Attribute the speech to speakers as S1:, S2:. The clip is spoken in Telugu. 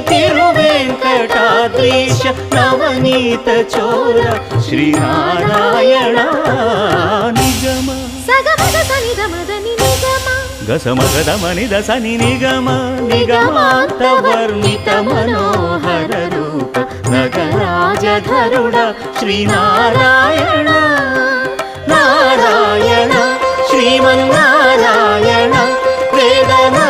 S1: తిరువేంకటాద్రీశ నవనీత చోర శ్రీనారాయణ నిగమ గసమగదమని దసని నిగమ నిగమాంత వర్ణిత మనోహర రూప నగరాజధరుడ శ్రీనారాయణ నారాయణ శ్రీమన్నారాయణ వేదనా